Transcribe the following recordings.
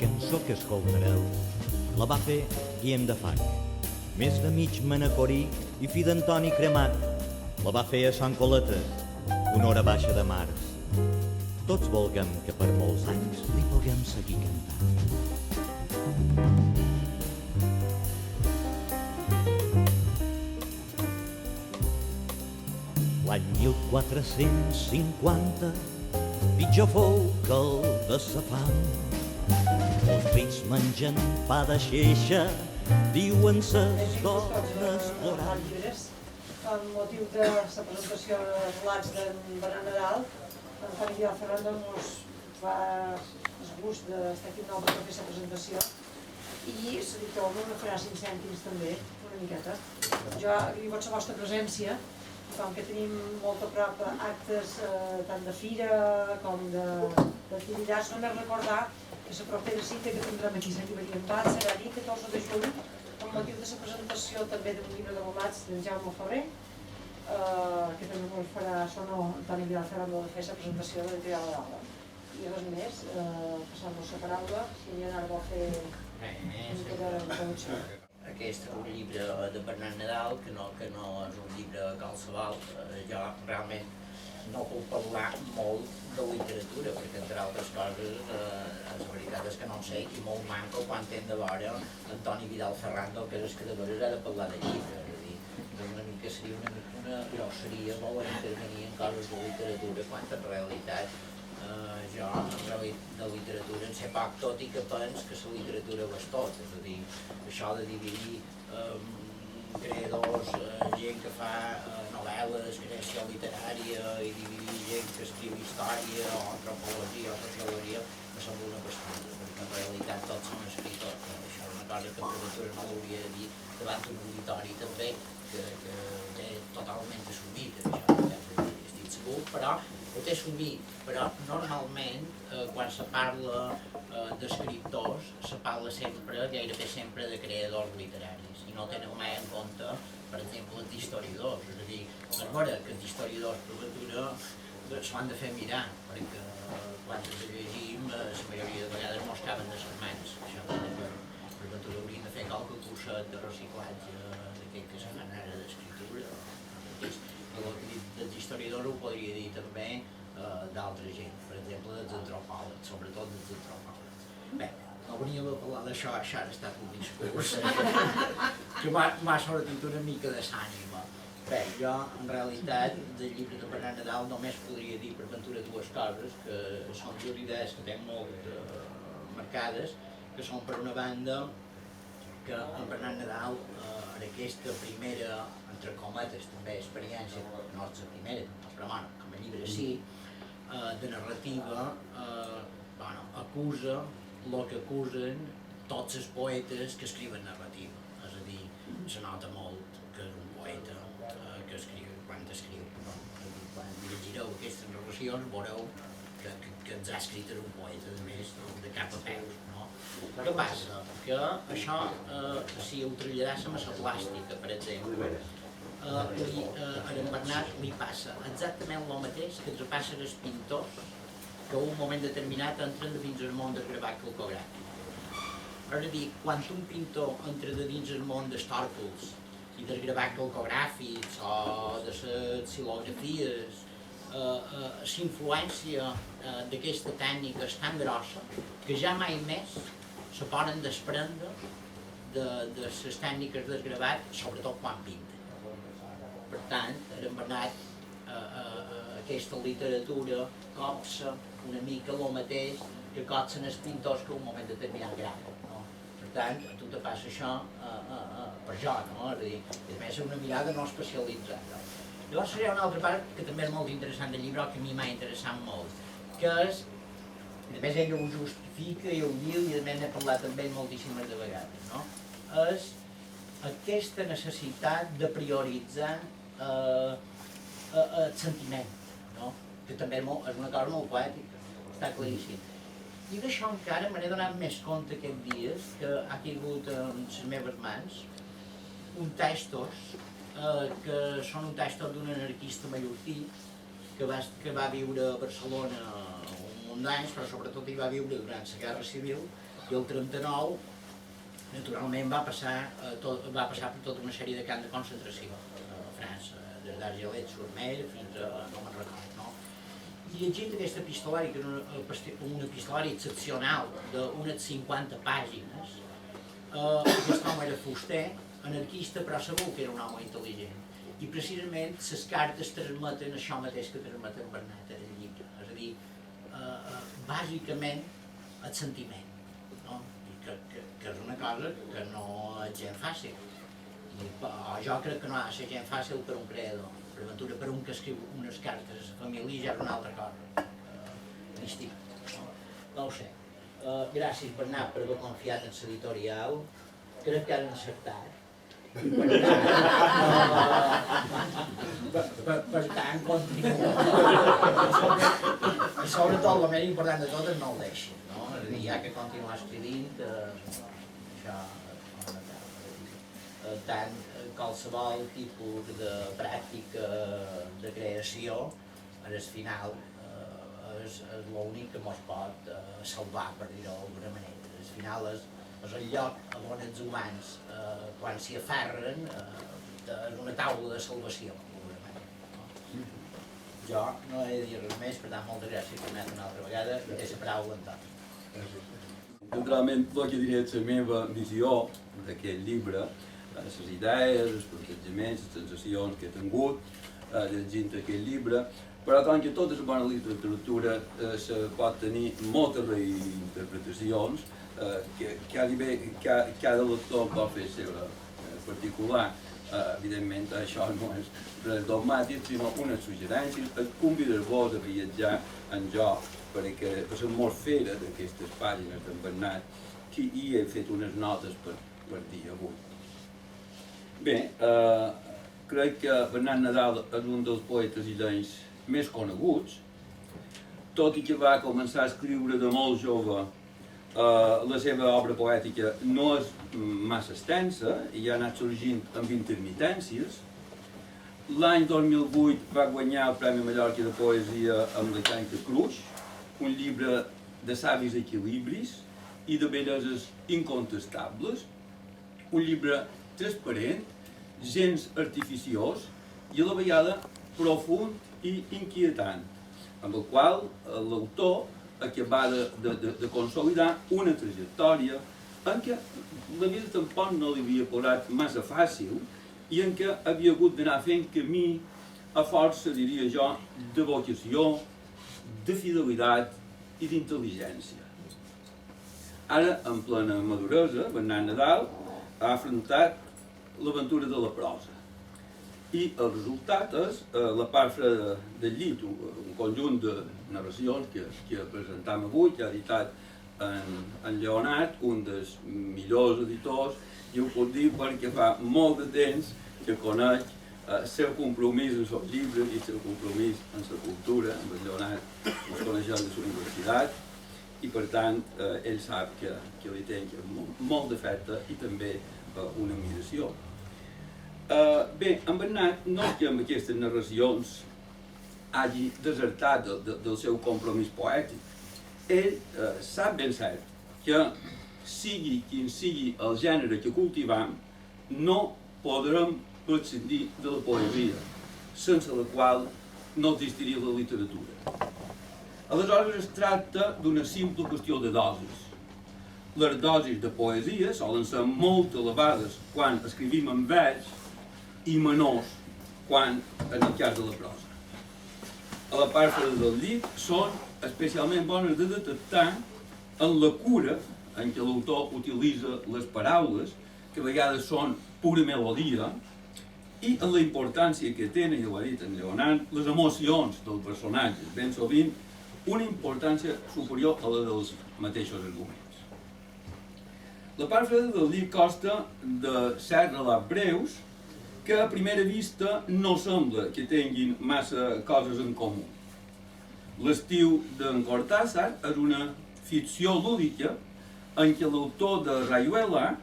cançó que escoltareu la va fer Guillem de Fach, més de mig manacorí i fi d'Antoni Cremat. La va fer a Sant Coleta, una hora baixa de març. Tots volguem que per molts anys li puguem seguir cantant. L'any 1450 pitjor fou que el de sa fam. Els rics mengen pa de xeixa, diuen ses dones plorant. Amb motiu de la presentació de relats d'en Bernat Nadal, Antoni Vidal Ferrando ens fa el gust d'estar aquí un altre per fer la presentació i l'editor me farà 5 cèntims també, una miqueta. Jo li vaig la vostra presència, com que tenim molt a prop actes tant de fira com d'activitats, només recordar que la propera cita que tindrem aquí a la llibreria en Bat serà dir 14 de juny, amb motiu de la presentació també d'un llibre de relats d'en Jaume Ferrer, que també ens farà sonor Antoni Vidal Ferrando de fer la presentació de l'editorial de l'Alba. I res més, passant-nos la paraula, si n'hi ha ara vol fer una mica d'introducció. Aquest és un llibre de Bernat Nadal, que no és un llibre qualsevol. Jo realment no puc parlar molt de literatura, perquè entre altres coses, la veritat és que no en sé, i molt manco quan hem de veure Antoni Vidal Ferrando, que és escriptor, ha de parlar de llibre. Seria una grosseria molt intervenir en coses de literatura, quan en realitat jo de literatura en sé poc, tot i que pens que la literatura ho és tot, és a dir, això de dividir creadors, gent que fa novel·les, creació literària i dividir gent que escriu història o antropologia o sociologia, me sembla una qüestió, perquè en realitat tots són escriptors. Això és una cosa que en literatura no l'hauria de dir davant d'un auditori també, que té totalment assumit, això estic segur, però ho té assumit, però normalment quan se parla d'escriptors se parla sempre, gairebé sempre, de creadors literaris i no tenen mai en compte, per exemple, els historiadors, és a dir, és vera que els historiadors per natura s'ho han de fer mirar, perquè quan els llegim la majoria de vegades no es caben de les mans, això per natura haurien de fer qualque curset de reciclatge d'aquest que se fan ara d'escriptura. Dels historiadors ho podria dir també d'altra gent, per exemple dels antropòlegs, sobretot dels antropòlegs. Bé, no veníem a parlar d'això, això ha estat un discurs que m'ha sortit una mica de s'ànima. Bé, jo en realitat del llibre de Bernat Nadal només podria dir per ventura dues coses, que són dues idees que tenc molt marcades, que són per una banda que en Bernat Nadal en aquesta primera, entre cometes també, experiència, no és la primera, però bueno, com a llibre sí, de narrativa, acusa el que acusen tots els poetes que escriuen narrativa. És a dir, se nota molt que és un poeta que escriu, quan llegireu aquestes narracions veureu que ens ha escrit un poeta, a més, de cap a peus. Què passa? Que això, si ho traslladàssim a la plàstica, per exemple, a en Bernat li passa exactament el mateix que ens passa als pintors que a un moment determinat entren dins el món del gravat calcogràfic. És a dir, quan un pintor entra dins el món dels tòrcols i dels gravats calcogràfics o de les xilografies, la influència d'aquesta tècnica és tan grossa que ja mai més se poden desprendre de les tècniques del gravat, sobretot quan pinten. Per tant, en Bernat, aquesta literatura copsa una mica el mateix que copsen els pintors que un moment determinat graven. Per tant, a tu te passa això per jo, no? És a dir, a més és una mirada no especialitzada. Llavors seria una altra part que també és molt interessant del llibre, que a mi m'ha interessat molt, que és, a més ell ho justifica i ho diu i a més n'he parlat amb ell moltíssimes de vegades, no? És aquesta necessitat de prioritzar el sentiment, no? Que també és una cosa molt poètica, està claríssim. I d'això encara me n'he donat més compte aquests dies que ha caigut en les meves mans un textos que són un textos d'un anarquista mallorquí que va viure a Barcelona un munt d'anys, però sobretot hi va viure durant la Guerra Civil I el 39, naturalment, va passar per tota una sèrie de camps de concentració a França, des d'Argelès-sur-Mer fins a no me'n recordo, no? I llegint aquest epistolari, que era un epistolari excepcional d'unes 50 pàgines, aquest home era fuster, anarquista, però segur que era un home intel·ligent. I precisament les cartes transmeten això mateix que transmet en Bernat en el llibre, és a dir, bàsicament el sentiment, no? I que és una cosa que no és gent fàcil. Jo crec que no ha de ser gent fàcil per un creador, per aventura, per un que escriu unes cartes a la família ja és una altra cosa, distinta. No ho sé. Gràcies, Bernat, per haver confiat en l'editorial. Crec que han encertat. Per tant, continuo. I sobretot, el més important de tot és no el deixin, no? És a dir, hi ha que continuar escrivint, això és fonamental. Tant qualsevol tipus de pràctica de creació, al final, és l'únic que ens pot salvar, per dir-ho d'alguna manera. Al final és el lloc on els humans, quan s'hi aferren, és una taula de salvació, d'alguna manera. Jo no he de dir res més, per tant, moltes gràcies per anar una altra vegada i té la paraula, Antoni. Naturalment, el que diré és la meva visió d'aquest llibre, les idees, els plantejaments, les sensacions que he tingut llegint aquest llibre, però tant que tota la bona literatura se pot tenir moltes reinterpretacions, que cada lector pot fer seva particular. Evidentment, això no és res dogmàtic, sinó unes suggerències. Et convidar-vos a viatjar en jo per l'atmosfera d'aquestes pàgines d'en Bernat, que hi he fet unes notes per dir avui. Bé, crec que Bernat Nadal és un dels poetes illencs més coneguts, tot i que va començar a escriure de molt jove. La seva obra poètica no és massa extensa i ha anat sorgint amb intermitències. L'any 2008 va guanyar el Premi Mallorca de Poesia amb La Canca Cruix, un llibre de savis equilibris i de belleses incontestables, un llibre transparent, gens artificiós i a la vegada profund i inquietant, amb el qual l'autor acabà de consolidar una trajectòria en què la vida tampoc no li havia posat massa fàcil i en què havia hagut d'anar fent camí a força, diria jo, de vocació, de fidelitat i d'intel·ligència. Ara, en plena maduresa, Bernat Nadal ha afrontat l'aventura de la prosa. I el resultat és la part freda del llit, un conjunt de narracions que presentam avui, que ha editat en Lleonat, un dels millors editors, i ho puc dir perquè fa molt de temps que conec el seu compromís en els llibres i el seu compromís en la cultura. Amb el Lleonat ens coneixem de la universitat i per tant ell sap que li tenc molt d'afecte i també una admiració. Bé, en Bernat no és que amb aquestes narracions hagi desertat del seu compromís poètic. Ell sap ben cert que sigui quin sigui el gènere que cultivam, no podrem prescindir de la poesia, sense la qual no existiria la literatura. Aleshores es tracta d'una simple qüestió de dosis. Les dosis de poesia solen ser molt elevades quan escrivim en vers i menors quan en el cas de la prosa. A la part freda del llit són especialment bones de detectar en la cura en què l'autor utilitza les paraules, que a vegades són pura melodia, i en la importància que tenen, ja ho ha dit en Lleonat, les emocions del personatge, ben sovint una importància superior a la dels mateixos arguments. La part freda del llit consta de 7 relats breus que a primera vista no sembla que tinguin massa coses en comú. L'estiu d'en Cortázar és una ficció lúdica en què l'autor de Rayuela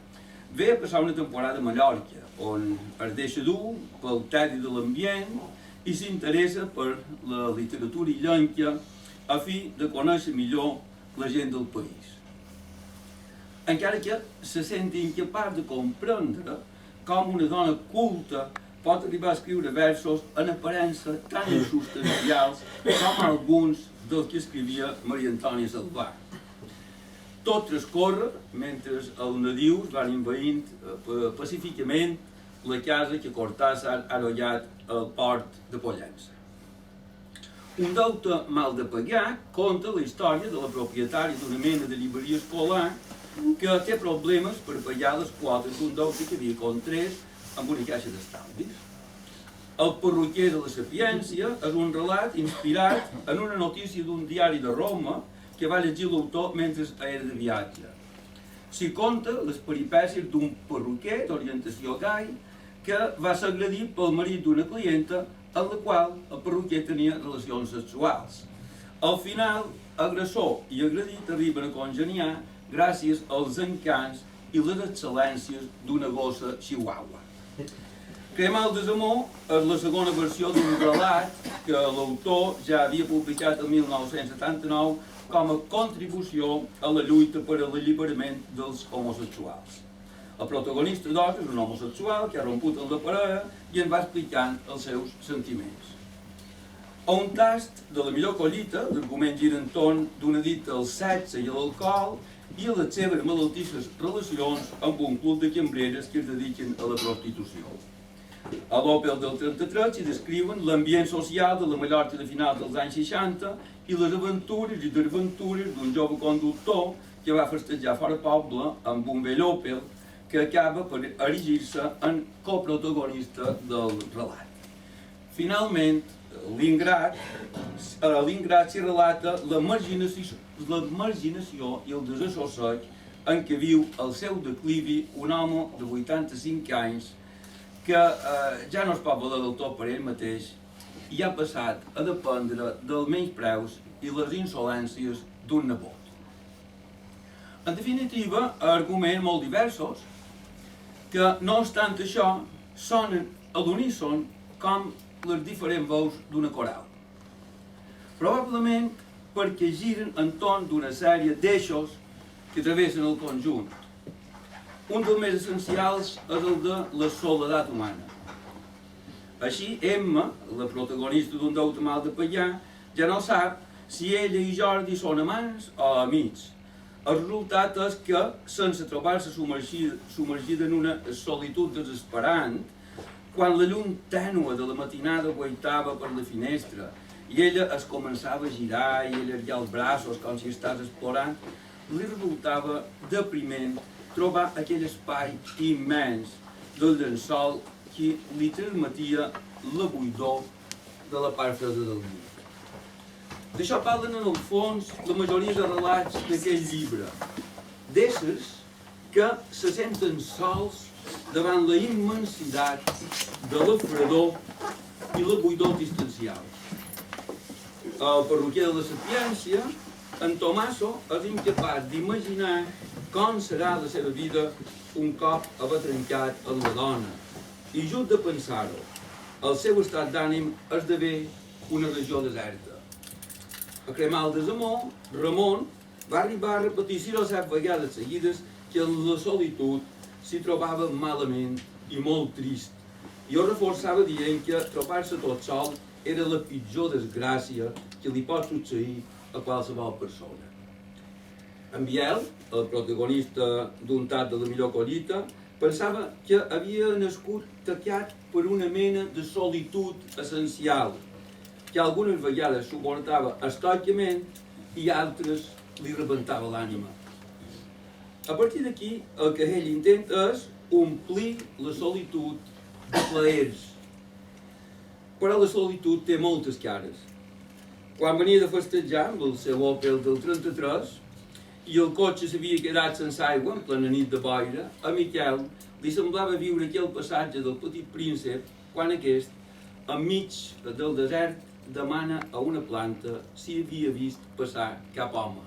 ve a passar una temporada a Mallorca, on es deixa dur pel tedi de l'ambient i s'interessa per la literatura illenca a fi de conèixer millor la gent del país. encara que se senti incapaç de comprendre com una dona culta pot arribar a escriure versos en aparença tan insubstancials com alguns dels que escrivia Maria Antònia Salvà. Tot transcorre mentre els nadius van envaint pacíficament la casa que Cortázar ha arrollat al port de Pollença. Un deute mal de pagar conta la història de la propietària d'una mena de llibreria escolar que té problemes per pagar les quotes d'un deute que havia contret amb una caixa d'estalvis. El perruquer de la Sapiència és un relat inspirat en una notícia d'un diari de Roma que va llegir l'autor mentre era de viatge. S'hi conta les peripècies d'un perruquer d'orientació gai que va ser agredit pel marit d'una clienta amb la qual el perruquer tenia relacions sexuals. Al final, agressor i agredit arriben a congeniar gràcies als encants i les excel·lències d'una gossa chihuahua. Cremar el desamor és la segona versió d'un relat que l'autor ja havia publicat el 1979 com a contribució a la lluita per a l'alliberament dels homosexuals. El protagonista, doncs, és un homosexual que ha romput amb la parella i en va explicant els seus sentiments. A un tast de la millor collita, l'argument gira entorn d'una dita al sexe i a l'alcohol i a les seves malaltisses relacions amb un club de cambreres que es dediquen a la prostitució. A l'Opel del 33 s'hi descriuen l'ambient social de la Mallorca de finals dels anys 60 i les aventures i desventures d'un jove conductor que va festejar fora poble amb un vell Opel que acaba per erigir-se en coprotagonista del relat. Finalment, l'ingrat s'hi relata la marginació i el desassossec en què viu el seu declivi un home de 85 anys que ja no es pot valer del tot per ell mateix i ha passat a dependre dels menyspreus i les insolències d'un nebot. En definitiva, arguments molt diversos que, no obstant això, sonen a l'uníson com les diferents veus d'una coral. Probablement perquè giren entorn d'una sèrie d'eixos que travessen el conjunt. Un dels més essencials és el de la soledat humana. Així, Emma, la protagonista d'un deute mal de pagar, ja no sap si ella i Jordi són amants o amics. El resultat és que, sense trobar-se submergida en una solitud desesperant, quan la llum tènue de la matinada guaitava per la finestra i ella es començava a girar i allargar els braços com si estàs explorant, li resultava depriment trobar aquell espai immens del llençol que li transmetia la buidor de la part freda del dia. D'això parlen en el fons la majoria de relats d'aquest llibre, d'éssers que se senten sols davant la immensitat de la fredor i la buidor existencial. El perruquer de la Sapiència, en Tomaso, és incapaç d'imaginar com serà la seva vida un cop haver trencat amb la dona. I just de pensar-ho, el seu estat d'ànim esdevé una regió deserta. A cremar el desamor, Ramon va arribar a repetir 6 o 7 vegades seguides que en la solitud s'hi trobava malament i molt trist, i ho reforçava dient que trobar-se tot sol era la pitjor desgràcia que li pot succeir a qualsevol persona. En Biel, el protagonista d'un tat de la millor collita, pensava que havia nascut tacat per una mena de solitud essencial, que algunes vegades suportava estoicament i altres li rebentava l'ànima. A partir d'aquí, el que ell intenta és omplir la solitud de plaers. Però la solitud té moltes cares. Quan venia de festejar amb el seu Opel del 33 i el cotxe s'havia quedat sense aigua en plena nit de boira, a Miquel li semblava viure aquell passatge del Petit Príncep quan aquest, enmig del desert, demana a una planta si havia vist passar cap home.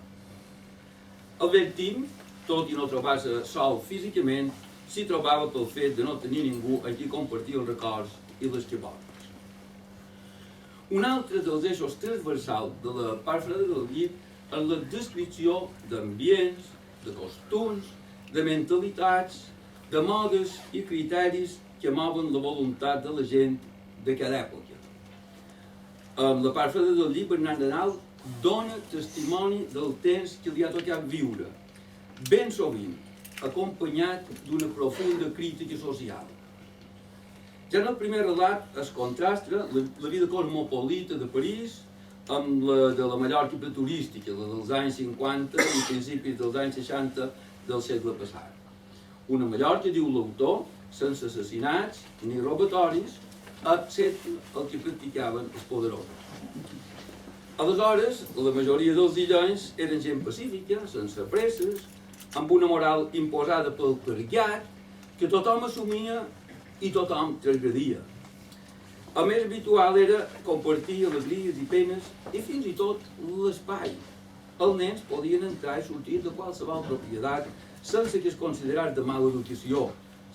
El vell Tim, tot i no trobar-se sol físicament, s'hi trobava pel fet de no tenir ningú amb qui compartir els records i les xabotes. Un altre dels eixos transversals de la part freda del llit és la descripció d'ambients, de costums de mentalitats, de modes i criteris que mouen la voluntat de la gent d'aquella època. En la part freda del llibre, Bernat Nadal dona testimoni del temps que li ha tocat viure, ben sovint acompanyat d'una profunda crítica social. Ja en el primer relat es contrasta la vida cosmopolita de París amb la de la Mallorca preturística, la dels anys 50 i principis dels anys 60 del segle passat. Una Mallorca, diu l'autor, sense assassinats ni robatoris, excepte el que practicaven els poderosos. Aleshores, la majoria dels illencs eren gent pacífica, sense presses, amb una moral imposada pel clergat, que tothom assumia i tothom transgredia. El més habitual era compartir alegries i penes i fins i tot l'espai. Els nens podien entrar i sortir de qualsevol propietat sense que es considerés de mala educació,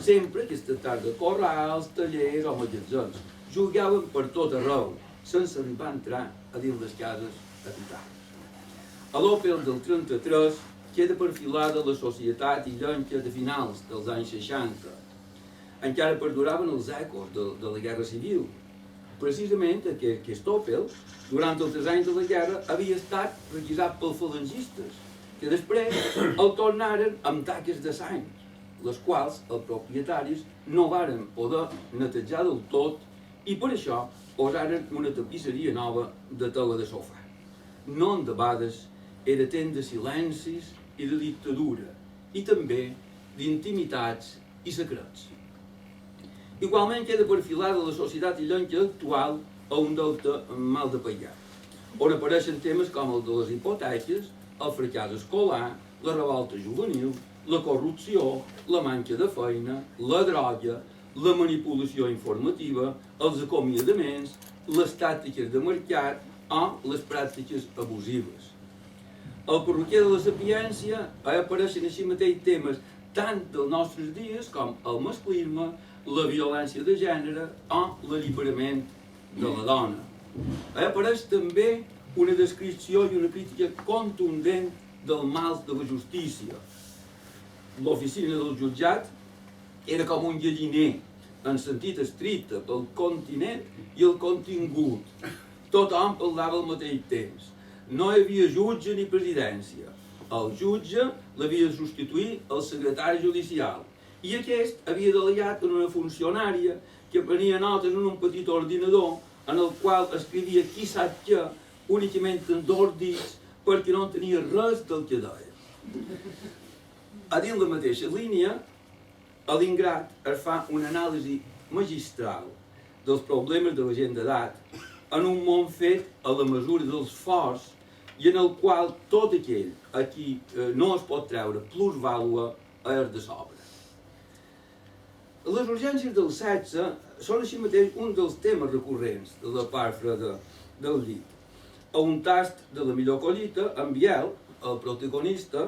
sempre que es tractés de corrals, tallers o magatzems. Jugaven per tot arreu, sense arribar a entrar a dins les cases habitades. A l'Opel del 33 queda perfilada la societat illenca de finals dels anys 60. Encara perduraven els ecos de la Guerra Civil. Precisament aquest Opel, durant els 3 anys de la guerra, havia estat requisat pels falangistes, que després el tornaren amb taques de sang, les quals els propietaris no varen poder netejar del tot i per això posaren una tapisseria nova de tela de sofà. No en debades, era temps de silencis i de dictadura, i també d'intimitats i secrets. Igualment queda perfilada la societat illenca actual a un deute mal de pagar, on apareixen temes com el de les hipoteques, el fracàs escolar, la revolta juvenil, la corrupció, la manca de feina, la droga, la manipulació informativa, els acomiadaments, les tàctiques de mercat o les pràctiques abusives. Al parroquià de la Sapiència apareixen així mateix temes tant dels nostres dies com el masclisme, la violència de gènere o l'alliberament de la dona. Apareix també una descripció i una crítica contundent del mal de la justícia. L'oficina del jutjat era com un galliner, en sentit estricte, pel continent i el contingut. Tothom parlava al mateix temps. No hi havia jutge ni presidència. El jutge l'havia de substituir el secretari judicial i aquest havia delegat en una funcionària que prenia notes en un petit ordinador en el qual escrivia qui sap què únicament en 2 dits perquè no tenia res del que deia. A dins la mateixa línia, a l'Ingrat es fa una anàlisi magistral dels problemes de la gent d'edat en un món fet a la mesura dels forts i en el qual tot aquell a qui no es pot treure plusvàlua és de sobre. Les urgències del sexe són així mateix un dels temes recurrents de la part freda del llibre. A un tast de la millor collita, en Biel, el protagonista,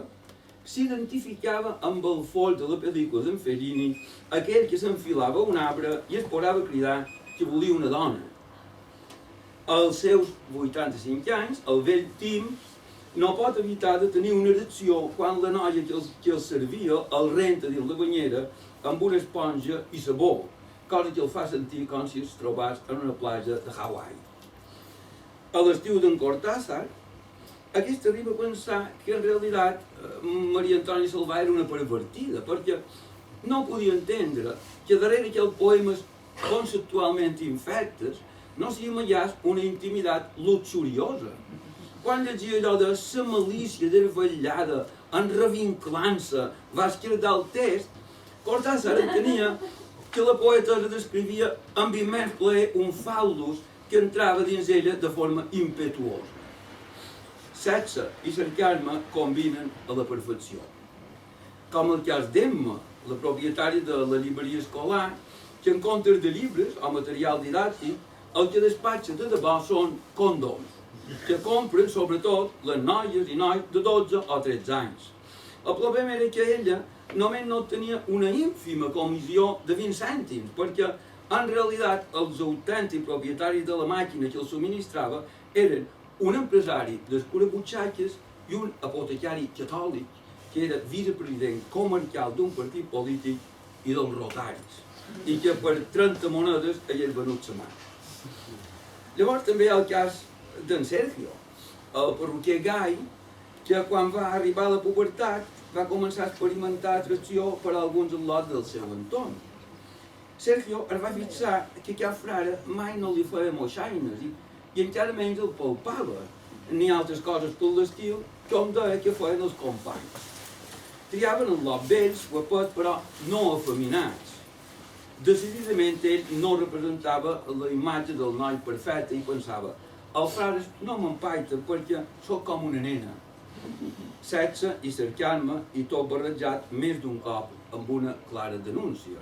s'identificava amb el foll de la pel·lícula d'en Fellini, aquell que s'enfilava a un arbre i es posava a cridar que volia una dona. Als seus 85 anys, el vell Tim no pot evitar de tenir una erecció quan la noia que el servia el renta dins la banyera amb una esponja i sabó, cosa que el fa sentir com si es trobés en una platja de Hawaii. A l'estiu d'en Cortázar, aquest arriba a pensar que en realitat Maria Antònia Salvà era una pervertida, perquè no podia entendre que darrere aquells poemes conceptualment infectes no s'hi amagés una intimitat luxuriosa. Quan llegia allò de la malícia desvetllada, enrevinclant-se, va esquerdar el text, Cortázar entenia que la poetesa descrivia amb immens plaer un fal·lus que entrava dins ella de forma impetuosa. Sexe i sarcasme combinen a la perfecció. Com el cas d'Emma, la propietària de la llibreria escolar, que en comptes de llibres o material didàctic, el que despatxa de debò són condoms, que compren sobretot les noies i nois de 12 o 13 anys. El problema era que ella només no tenia una ínfima comissió de 20 cèntims, perquè en realitat els autèntics propietaris de la màquina que els subministrava eren un empresari d'escurabutxaques i un apotecari catòlic que era vicepresident comercial d'un partit polític i dels rotaris, i que per 30 monedes hagués venut sa mare. Llavors també hi ha el cas d'en Sergio, el perruquer gai, que quan va arribar a la pubertat va començar a experimentar atracció per a alguns al·lots del seu entorn. Sergio es va fixar que aquest frare mai no li feia moixaines i encara menys el palpava, ni altres coses per l'estil, com deia que feien els companys. Triaven al·lots vells, guapets, però no afeminats. Decididament ell no representava la imatge del noi perfecte i pensava: els frares no m'empaiten perquè sóc com una nena. Sexe i cercant-me i tot barrejat més d'un cop amb una clara denúncia.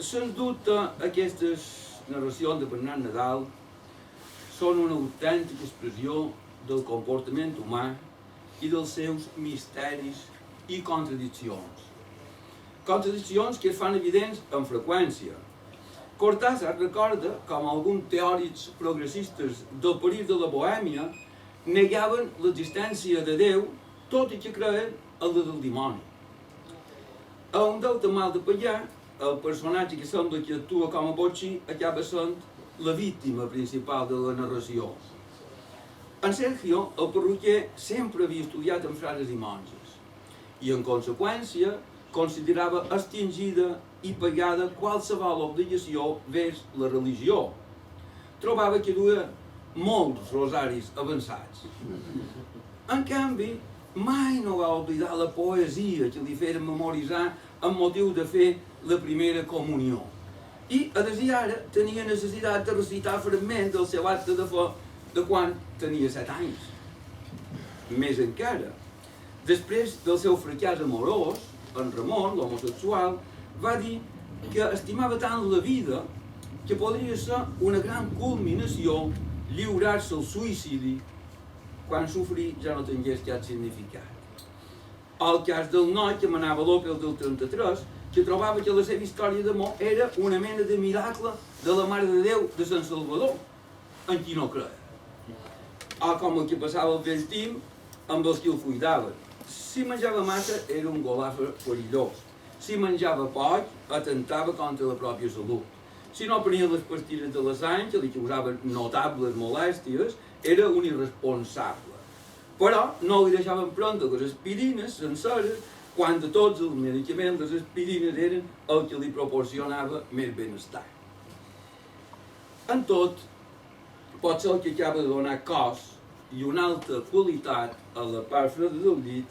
Sens dubte, aquestes narracions de Bernat Nadal són una autèntica expressió del comportament humà i dels seus misteris i contradiccions. Contradiccions que es fan evidents amb freqüència. Cortázar recorda com alguns teòrics progressistes del París de la Bohèmia negaven l'existència de Déu, tot i que creien en la del dimoni. A un delta mal de Pallà, el personatge que sembla que actua com a botxí acaba sent la víctima principal de la narració. En Sergio, el perruquer, sempre havia estudiat amb frares i monges, i en conseqüència considerava extingida i pagada qualsevol obligació vers la religió. Trobava que duia molts rosaris avançats. En canvi, mai no va oblidar la poesia que li feren memoritzar amb motiu de fer la primera comunió. I, a desir ara, tenia necessitat de recitar fragments del seu acte de fe de quan tenia 7 anys. Més encara, després del seu fracàs amorós, en Ramon, l'homosexual, va dir que estimava tant la vida que podria ser una gran culminació lliurar-se al suïcidi quan sofrir ja no tingués cap significat. El cas del noi que manava l'Opel del 33, que trobava que la seva història d'amor era una mena de miracle de la Mare de Déu de Sant Salvador, en qui no creia. O com el que passava al vell Tim amb els que el cuidaven. Si menjava massa era un golafre perillós. Si menjava poc, atentava contra la pròpia salut. Si no prenia les pastilles de la sang, que li causaven notables molèsties, era un irresponsable. Però no li deixaven prendre les aspirines senceres, quan de tots els medicaments les aspirines eren el que li proporcionava més benestar. En tot, potser el que acaba de donar cos i una alta qualitat a la part freda del llit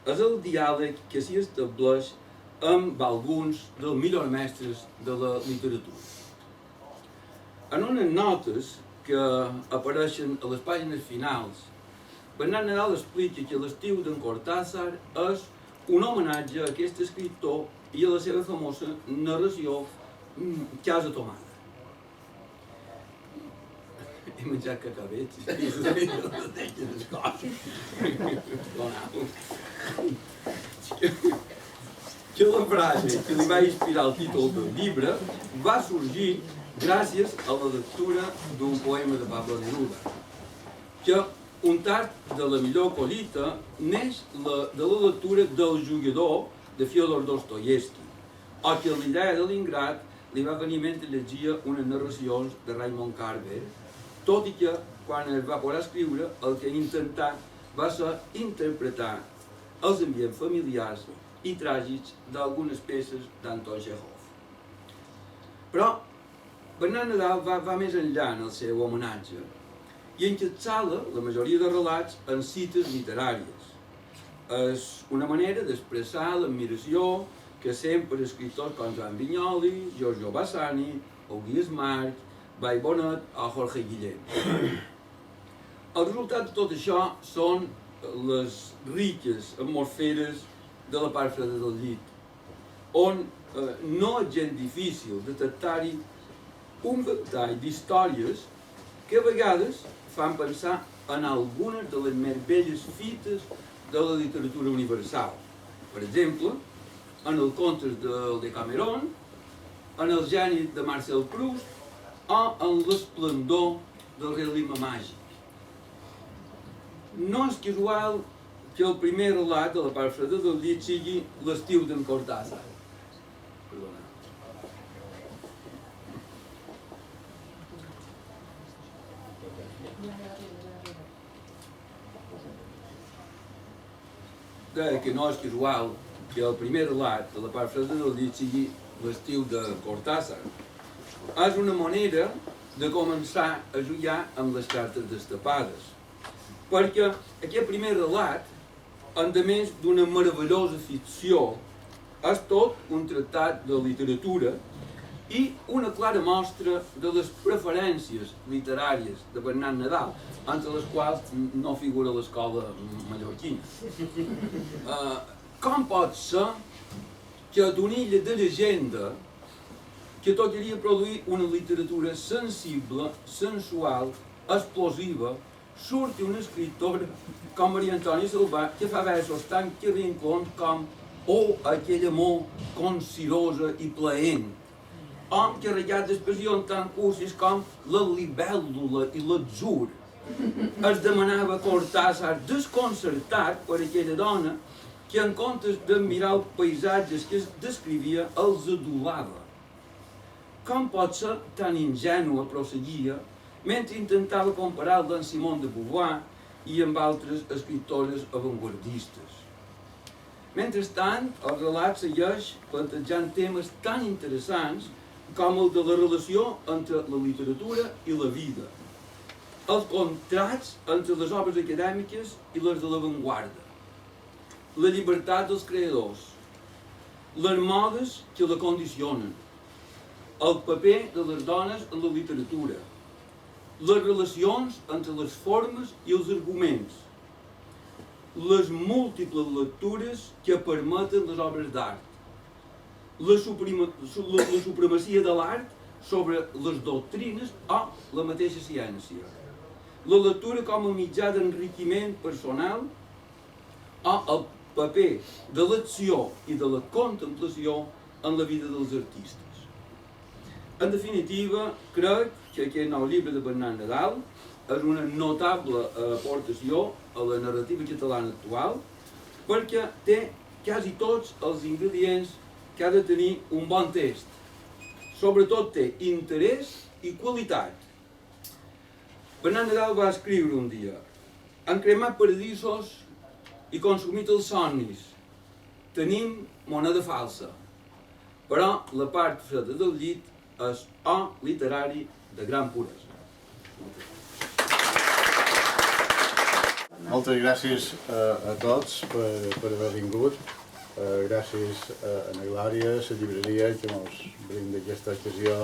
és el diàleg que s'hi estableix amb alguns dels millors mestres de la literatura. En unes notes que apareixen a les pàgines finals, Bernat Nadal explica que l'estiu d'en Cortázar és un homenatge a aquest escriptor i a la seva famosa narració Casa Tomada. He menjat cacavets i les coses. Que la frase que li va inspirar el títol del llibre va sorgir gràcies a la lectura d'un poema de Pablo Neruda, que un tard de la millor collita neix de la lectura del Jugador de Fyodor Dostoyevsky, o que l'idea de l'ingrat li va venir mentre llegia unes narracions de Raymond Carver, tot i que, quan es va poder escriure, el que intentà va ser interpretar els ambients familiars i tràgics d'algunes peces d'Anton Chekhov. Però Bernat Nadal va més enllà en el seu homenatge i encapçala la majoria de relats en cites literàries. És una manera d'expressar l'admiració que sempre escriptors com Joan Vinyoli, Giorgio Bassani, Auguste March, Bai Bonet o Jorge Guillén. El resultat de tot això són les riques atmosferes de la part freda del llit, on no és gens difícil detectar-hi un ventall d'històries que a vegades fan pensar en algunes de les més belles fites de la literatura universal. Per exemple, en els contes del Decameron, en el geni de Marcel Proust o en l'esplendor del realisme màgic. No és casual que el primer relat de la part freda del llit sigui l'estiu d'en Cortázar. Perdona. Deia que no és casual que el primer relat de la part freda del llit sigui l'estiu de Cortázar. És una manera de començar a jugar amb les cartes destapades. Perquè aquest primer relat, a més d'una meravellosa ficció, és tot un tractat de literatura i una clara mostra de les preferències literàries de Bernat Nadal, entre les quals no figura l'escola mallorquina. Com pot ser que d'una illa de llegenda que tocaria produir una literatura sensible, sensual, explosiva, surti una escriptora com Maria Antònia Salvà que fa versos tan carrinclons com «Oh, aquell amor consirosa i plaent», o carregats d'expressions tan cursis com «la libèl·lula i l'atzur». Es demanava Cortázar desconcertat per aquella dona que en comptes d'admirar els paisatges que es descrivia, els adulava. Com pot ser tan ingènua, prosseguia, mentre intentava comparar-la amb Simone de Beauvoir i amb altres escriptores avantguardistes. Mentrestant, el relat segueix plantejant temes tan interessants com el de la relació entre la literatura i la vida, els contrasts entre les obres acadèmiques i les de l'avantguarda, la llibertat dels creadors, les modes que la condicionen, el paper de les dones en la literatura, les relacions entre les formes i els arguments, les múltiples lectures que permeten les obres d'art, la supremacia de l'art sobre les doctrines o la mateixa ciència, la lectura com a mitjà d'enriquiment personal o el paper de l'acció i de la contemplació en la vida dels artistes. En definitiva, crec que aquest nou llibre de Bernat Nadal és una notable aportació a la narrativa catalana actual perquè té quasi tots els ingredients que ha de tenir un bon text. Sobretot té interès i qualitat. Bernat Nadal va escriure un dia: «Han cremat paradisos i consumit els somnis. Tenim moneda falsa. Però la part freda del llit és o literari de gran puresa». Moltes gràcies a tots per haver vingut. Gràcies a la Glòria, a la llibreria, que ens brinda aquesta ocasió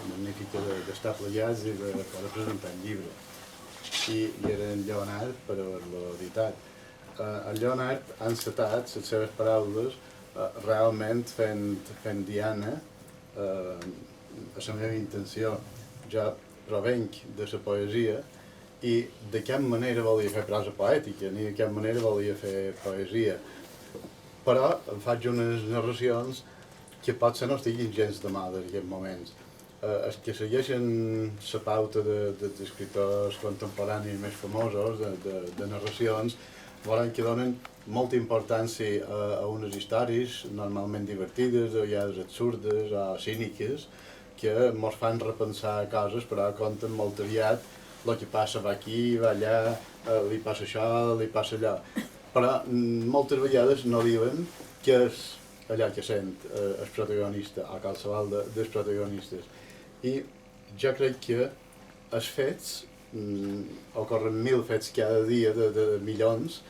magnífica d'estar plegats i de poder presentar el llibre. I era en Lleonard per haver-lo editat. El Lleonard ha encetat les seves paraules realment fent diana a la meva intenció. Jo provenc de la poesia i de cap manera volia fer prosa poètica, ni de cap manera volia fer poesia. Però em faig unes narracions que potser no estiguin gens de moda en aquests moments. Els que segueixen la pauta d'escriptors contemporanis més famosos, de narracions, veuran que donen molta importància a unes històries normalment divertides, o vegades absurdes o cíniques, que ens fan repensar coses, però conten molt aviat el que passa va aquí, va allà, li passa això, li passa allò. Però moltes vegades no diuen què és allò que sent el protagonista o qualsevol dels protagonistes. I jo crec que els fets, ocorren 1000 fets cada dia de milions,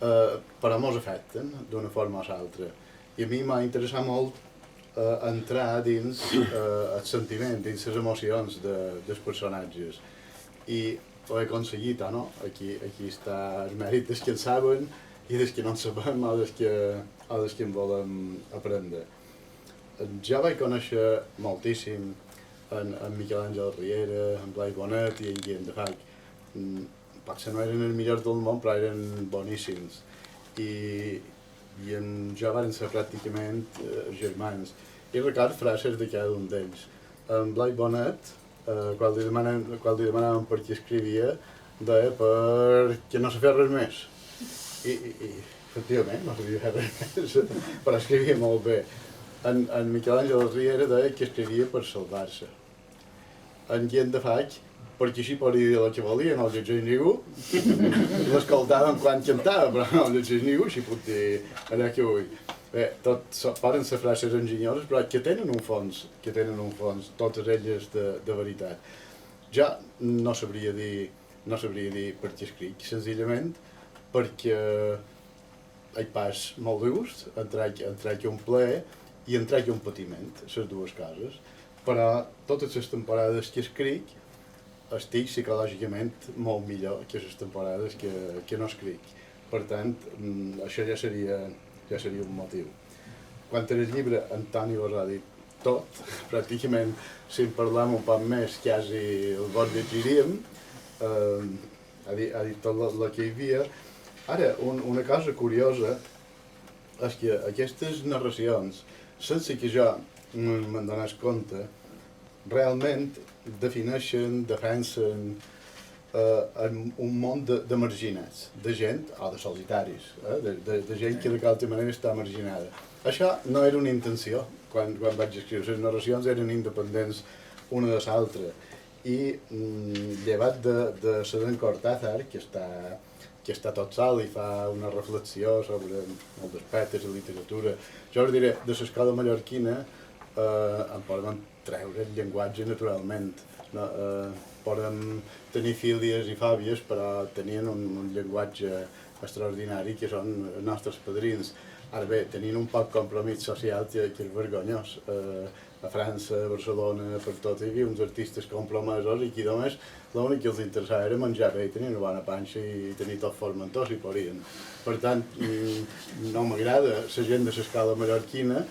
però ens afecten d'una forma o l'altra. I a mi m'ha interessat molt entrar dins el sentiment, dins les emocions dels personatges. I ho he aconseguit, o no? Aquí està el mèrit dels que en saben i dels que no en sabem o dels que en volem aprendre. Jo vaig conèixer moltíssim en Miquel Àngel Riera, en Blai Bonet i en Guillem de Falc. Potser no eren els millors del món, però eren boníssims. I jo van ser pràcticament germans. I recordo frases de cada un d'ells. En Blai Bonet, quan li demanaven per què escrivia, deia perquè no se feia res més. efectivament, no sabia res, però escrivia molt bé. En Miquel Àngel Riera deia que escrivia per salvar-se. En Guillem de Faig, perquè així podia dir el que volia, no el llegeix ningú. L'escoltàvem quan cantava, però no el llegeix ningú, així puc dir allò que vull. Bé, poden ser frases enginyoses, però que tenen un fons, totes elles de veritat. Jo no sabria dir per què escric, senzillament perquè hi pas molt de gust, em trec un plaer i em trec un patiment, les dues coses. Però totes les temporades que escric estic psicològicament molt millor que les temporades que no escric. Per tant, això ja seria un motiu. Quant al llibre, Antoni vos ha dit tot, pràcticament, si en parlem un poc més, quasi el vot llegiríem, ha dit tot el que hi havia. Ara, una cosa curiosa és que aquestes narracions, sense que jo me'n donés compte, realment defineixen, defensen un món de marginats, de gent, o de solitaris, de gent que de qualque manera està marginada. Això no era una intenció quan vaig escriure. Les narracions eren independents una de l'altra. I llevat de Seren Cortázar, que està tot sol i fa una reflexió sobre molts aspectes de literatura, jo us diré, de l'escola mallorquina en podem treure el llenguatge naturalment. Podem tenir fílies i fòbies, però tenien un llenguatge extraordinari que són els nostres padrins. Ara bé, tenien un poc compromís social que és vergonyós. A França, a Barcelona, per tot, hi havia uns artistes compromesos i que només l'únic que els interessava era menjar bé i tenir una bona panxa i tenir tot formentós si podien. Per tant, no m'agrada la gent de l'escola mallorquina,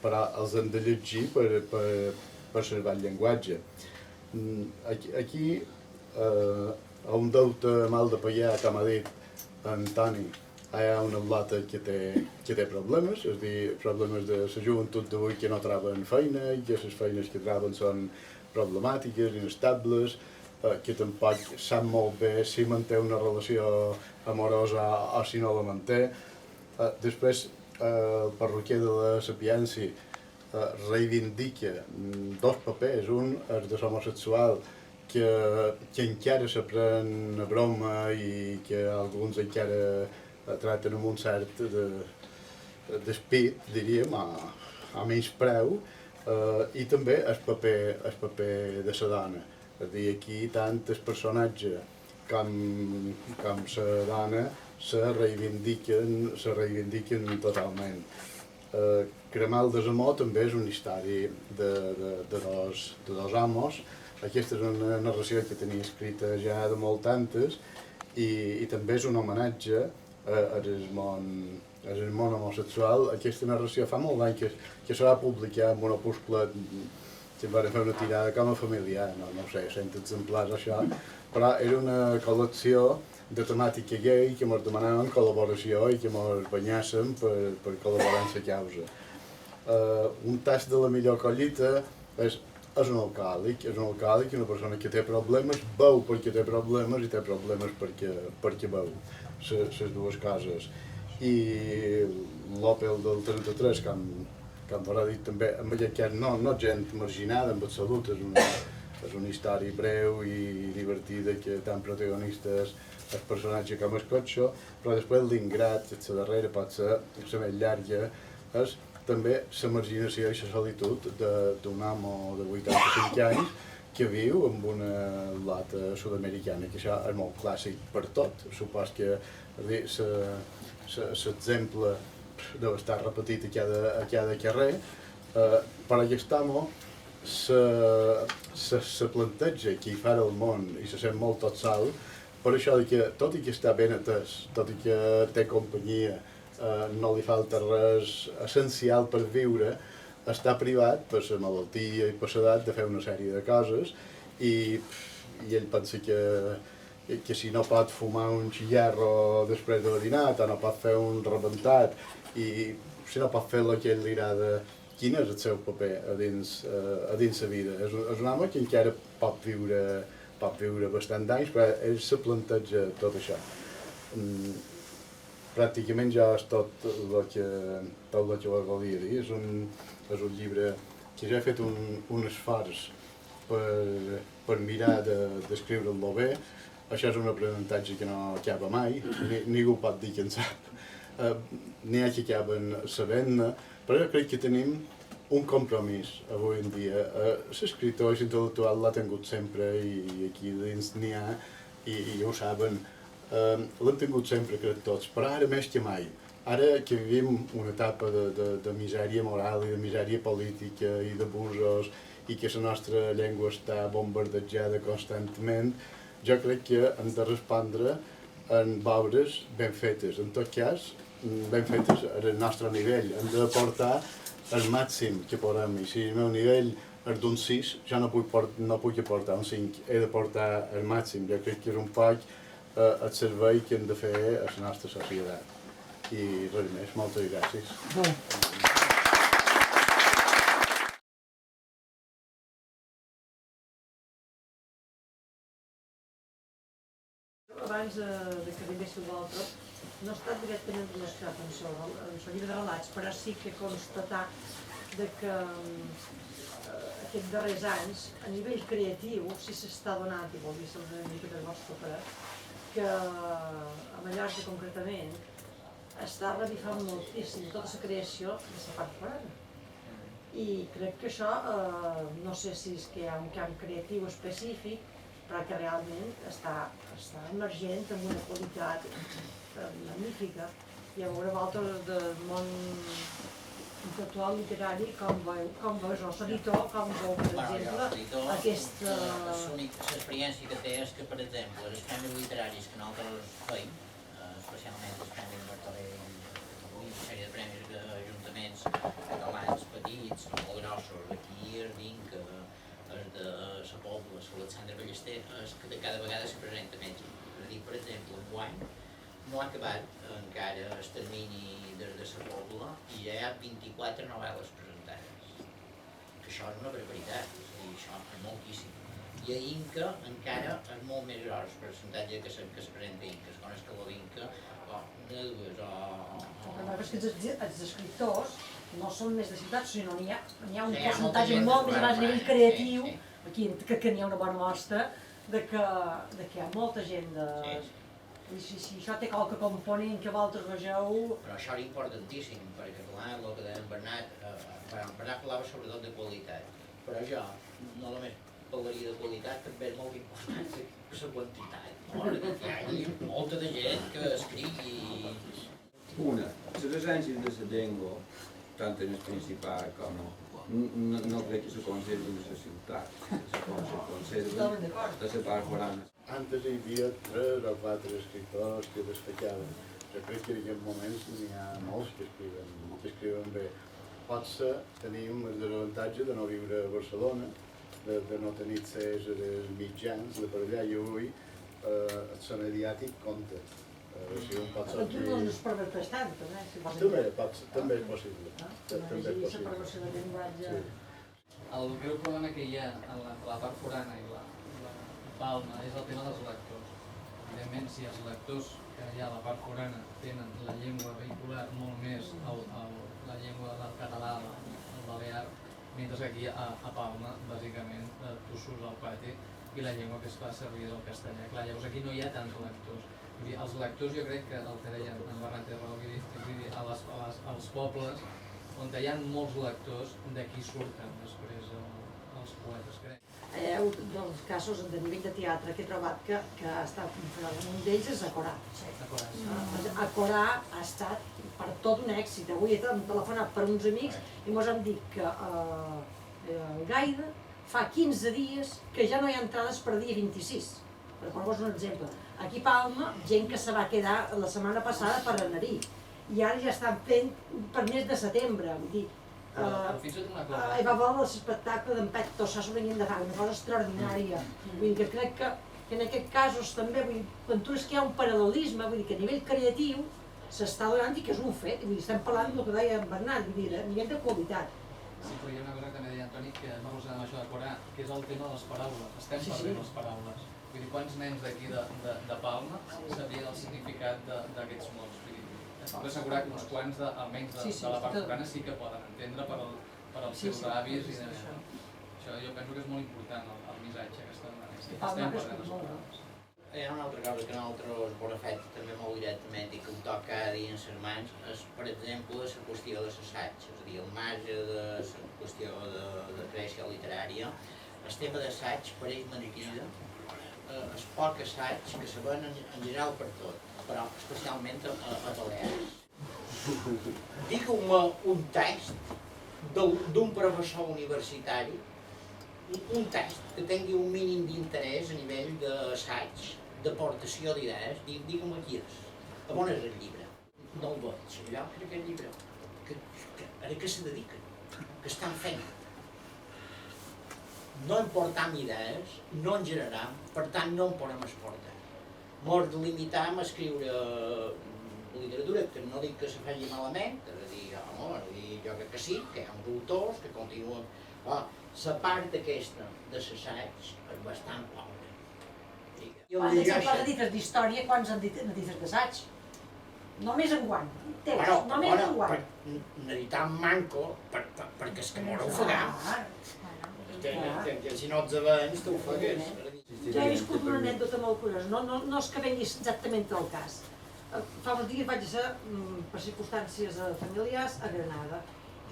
però els hem de llegir per salvar el llenguatge. Aquí, a un deute mal de pagar, com ha dit Antoni, hi ha una lota que té problemes, és a dir, problemes de la joventut d'avui que no troben feina i que les feines que troben són problemàtiques, inestables, que tampoc sap molt bé si manté una relació amorosa o si no la manté. Després, el parroquier de la Sapiència reivindica dos papers, un és de l'homosexual, que encara se pren a broma i que alguns encara tracten amb un cert despit, diríem, a menys preu, i també el paper de la dona. És a dir, aquí tant el personatge com la dona se reivindiquen totalment. Cremar el desamor també és una història de dos homes. Aquesta és una narració que tenia escrita ja de molt antes i també és un homenatge al món homosexual. Aquesta narració fa molt d'any que se va publicar en un opuscle que em van fer una tirada com a familiar, no sé, 100 exemplars això, però era una col·lecció de temàtica gay que ens demanaven col·laboració i que ens banyàssim per col·laborar en la causa. Un tast de la millor collita és un alcohòlic, una persona que té problemes, veu perquè té problemes i té problemes perquè veu, les dues coses. I l'Opel del 33, com haurà dit també, en aquest cas no gent marginada en absolut, és una història breu i divertida que tant protagonistes el personatge com el cotxe, però després l'ingrat, la darrera pot ser la més llarga, és també la marginació i la solitud d'un home de 85 anys que viu en una lota sud-americana, que això és molt clàssic per tot. Supos que l'exemple deu estar repetit a cada carrer, però aquest home se planteja qui farà el món i se sent molt tot sol, per això que tot i que està ben atès, tot i que té companyia, no li falta res essencial per viure, està privat per la malaltia i per l'edat de fer una sèrie de coses i ell pensa que si no pot fumar un cigarro després de dinar, o no pot fer un rebentat i si no pot fer el que ell li agrada, quin és el seu paper a dins la vida. És un home que encara pot viure bastant d'anys, però ell se planteja tot això. pràcticament ja és tot el que volia dir. És un llibre que ja he fet un esforç per mirar d'escriure'l bé. Això és un aprenentatge que no acaba mai, ningú pot dir que en sap. N'hi ha que acaben sabent-ne, però jo crec que tenim un compromís avui en dia. L'escriptor i l'intel·lectual l'ha tingut sempre i aquí dins n'hi ha, i ho saben. L'han tingut sempre, crec tots, però ara més que mai. Ara que vivim una etapa de misèria moral i de misèria política i d'abusos i que la nostra llengua està bombardejada constantment, jo crec que hem de respondre en obres ben fetes. En tot cas, ben fetes al nostre nivell. Hem de portar el màxim que podem. I si el meu nivell és d'un 6, jo no puc aportar un 5, he de portar el màxim. Jo crec que és un poc el servei que hem de fer a la nostra societat. I res més, moltes gràcies. Abans que arribéssiu l'altre, no ha estat directament relacionat amb el llibre de relats, però sí que constatar que aquests darrers anys, a nivell creatiu, si s'està donant, i vol dir ser una mica del vostre parer, que a Mallorca concretament està revifant moltíssim tota la creació de la part forana. I crec que això, no sé si és que hi ha un camp creatiu específic, però que realment està emergent amb una qualitat magnífica. I a veure vosaltres del món intel·lectual literari, com veus el editor, com veu, per exemple, aquesta... L'experiència que té és que, per exemple, els premis literaris que nosaltres feim, especialment els premis Martorell, una sèrie de premis que ajuntaments catalans petits, molt grossos, aquí es diuen que és de la Pobla, l'Alexandre Ballester, és que cada vegada se presenta menys. És a dir, per exemple, enguany no ha acabat encara el termini des de la Pobla i ja hi ha 24 novel·les presentades. Que això és una barbaritat, és a dir, això és moltíssim. I a Inca encara és molt més gros el percentatge que se presenta a Inca. Es coneix que la Inca, una, dues Però és que els escriptors no són més de ciutats, sinó n'hi ha un percentatge molt més baix a nivell creatiu, aquí que n'hi ha una bona mostra, de que hi ha molta gent de... I si això té qualque component que vosaltres vegeu... Però això és importantíssim, perquè clar, el que deia en Bernat, Bernat parlava sobretot de qualitat, però jo no només parlaria de qualitat, també és molt important la quantitat, no? Hi ha molta de gent que escrigui... Una, les essències de la llengua, tant en el Principat com no crec que se conservi de la ciutat, se conservi de la part forana. Antes hi havia 3 o 4 escriptors que destacaven. Jo crec que en aquests moments n'hi ha molts que escriuen bé. Potser tenim el desavantatge de no viure a Barcelona, de no tenir accés als mitjans, de per allà i avui el mediàtic compta. Però tu no es perverteix tant, també, si vols dir. També és possible. També és possible. La perversió del llenguatge... El greu problema que hi ha en la part forana i la Palma és el tema dels lectors. Evidentment, si els lectors que hi ha a la part forana tenen la llengua vehicular molt més la llengua del català, el balear, mentre que aquí a Palma, bàsicament, tu surts al pati i la llengua que es fa servir és el castellà. Clar, llavors aquí no hi ha tants lectors. Els lectors, jo crec que el que deien en Bernat té raó, als pobles on hi ha molts lectors, d'aquí surten després els poetes, crec. Dels casos de nivell de teatre que he trobat que ha estat un d'ells és Acorà. Acorà ha estat per tot un èxit. Avui he telefonat per uns amics i mos han dit que el Gaida fa 15 dies que ja no hi ha entrades per dia 26. Per posar un exemple. Aquí a Palma, gent que se va quedar la setmana passada per anar-hi. I ara ja estan fent per mes de setembre. Vull dir, hi va veure l'espectacle d'en Pet Tossà sobre Guillem de Fang, una cosa extraordinària. Vull dir que crec que en aquests casos també, quan tu és que hi ha un paral·lelisme, vull dir que a nivell creatiu s'està donant i que és un fet. Vull dir, estem parlant del que deia en Bernat, vull dir, a nivell de qualitat. Sí, però hi ha una cosa que també deia Antoni, que m'ha relacionat amb això de Corà, que és el tema de les paraules. Estem perdent les paraules. Vull dir, quants nens d'aquí de Palma sabien el significat d'aquests mots? es pot assegurar que uns quants, almenys de la part forana, sí que poden entendre per als seus avis. Això jo penso que és molt important, el missatge que estem donant. Hi ha una altra cosa que nosaltres ho fet també molt directament i que ho toca cada dia en les mans és, per exemple, la qüestió de l'assaig, és a dir, al marge de la qüestió de creació literària, el tema d'assaig per ell m'enriquida, és poc assaig que se ven en general per tot, però especialment a Balears. Digueu-me un text d'un professor universitari, un text que tingui un mínim d'interès a nivell d'assaig, d'aportació d'idees, digue'm qui és, a on és el llibre? No el veig, allò que aquest llibre, a què se dediquen, que estan fent. No en portam idees, no en generam, per tant no en podem exportar. Mos limitam a escriure literatura, que no dic que se faci malament, és a dir, jo crec que sí, que hi ha uns autors que continuen, però la part aquesta de l'assaig és bastant pobra. Quan has dit d'història, quants han dit d'assaig? Només enguany, només enguany. Necessitam manco perquè és que mos ofegam. Que si no ets abans t'ofegues. Jo he viscut una anècdota molt curiosa, no és que venguis exactament al cas. Fa uns dies vaig ser, per circumstàncies familiars, a Granada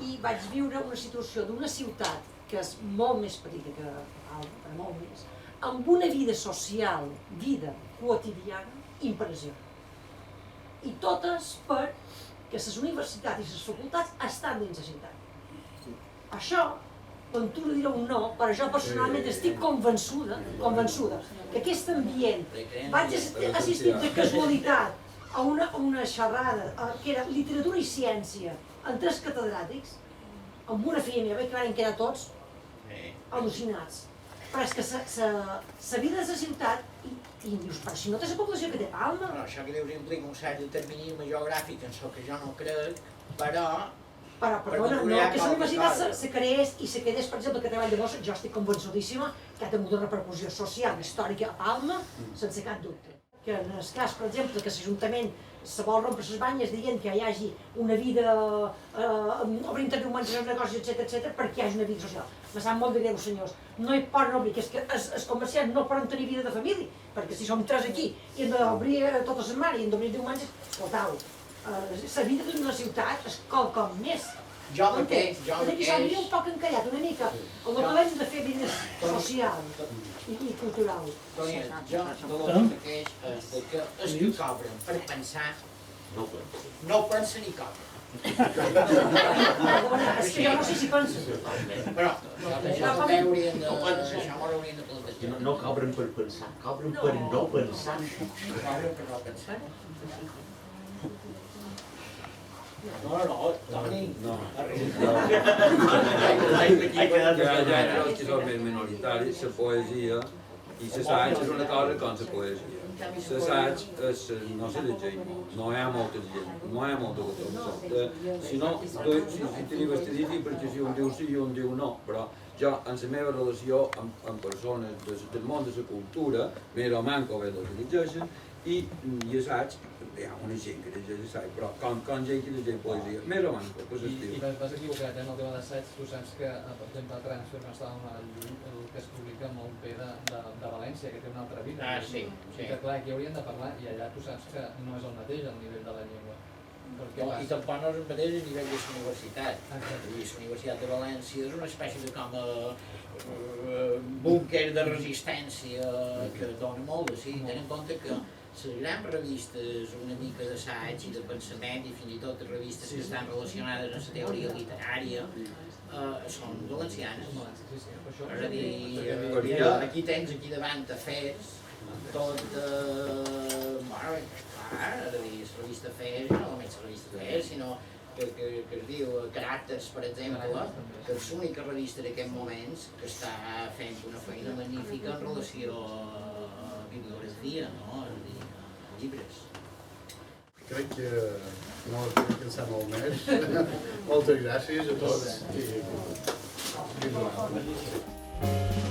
i vaig viure una situació d'una ciutat que és molt més petita que Palma, però molt més, amb una vida social, vida quotidiana, impressionant. I totes perquè les universitats i les facultats estan dins la ciutat. Això, Ventura dirà un no, però jo personalment estic convençuda que aquest ambient, vaig assistir de casualitat a una xerrada que era literatura i ciència en 3 catedràtics, amb una filla meva que van quedar tots al·lucinats. Però és que la vida de la ciutat, i dius, però si no té la població que té Palma. Això que dius implica un cert determinisme geogràfic, en el que jo no crec, però... Però, perdona, no, que la universitat se creés i se quedés, per exemple, que treball de Bossa, jo estic convençudíssima que ha tingut una repercussió social, històrica a Palma, sense cap dubte. Que en el cas, per exemple, que l'Ajuntament se vol rompre les banyes dient que hi hagi una vida obrint també un de negocis, etc., perquè hi hagi una vida social. Me sap molt de greu, senyors. No hi poden obrir, que és que els comerciants no poden tenir vida de família, perquè si som 3 aquí i hem d'obrir tota la setmana i hem d'obrir diumenges, total. La vida d'una ciutat és quelcom més. Jo mateix. S'ha de un poc encallat, una mica. El que hem de fer vida social i cultural. Jo el mateix és que els que cobren per pensar no pensen ni cobren. És que jo no sé si pensen. Però això també haurien de plantejar. No cobren per pensar, cobren per no pensar. Cobren per no pensar. No, Toni. No. Ha quedat Ja els que són més minoritaris, la poesia i l'assaig és una cosa com la poesia. L'assaig no se llegeix molt, no hi ha molta gent, no hi ha molta cosa. Si no, si tenim estadístic perquè si un diu sí i un diu no, però jo, en la meva relació amb persones del món de la cultura, més o manco bé l'utilitzeixen, i assaig, hi ha una gent que llegeix assaig, però com gent que llegeix poesia, més o manco, per l'estiu. I vas equivocat, en el tema d'assaig, tu saps que, per exemple, a Transfer no estava molt lluny, el que es publica molt bé de València, que té una altra vida. Sí. I que clar, aquí hauríem de parlar, i allà tu saps que no és el mateix el nivell de la llengua. I tampoc no és el mateix a nivell de la universitat. La Universitat de València és una espècie de com búnquer de resistència que dona molt de sí. Ten en compte que les grans revistes una mica d'assaig i de pensament i fins i tot revistes que estan relacionades amb la teoria literària són valencianes. És a dir, aquí tens aquí davant Afers, tot clar, és a dir, la revista Afers, no només la revista Afers, sinó que es diu Caràcters, per exemple, que és l'única revista d'aquests moments que està fent una feina magnífica en relació a bibliografia, no? És a dir, llibres. Crec que no us vull cansar molt més. Moltes gràcies a tots i fins demà.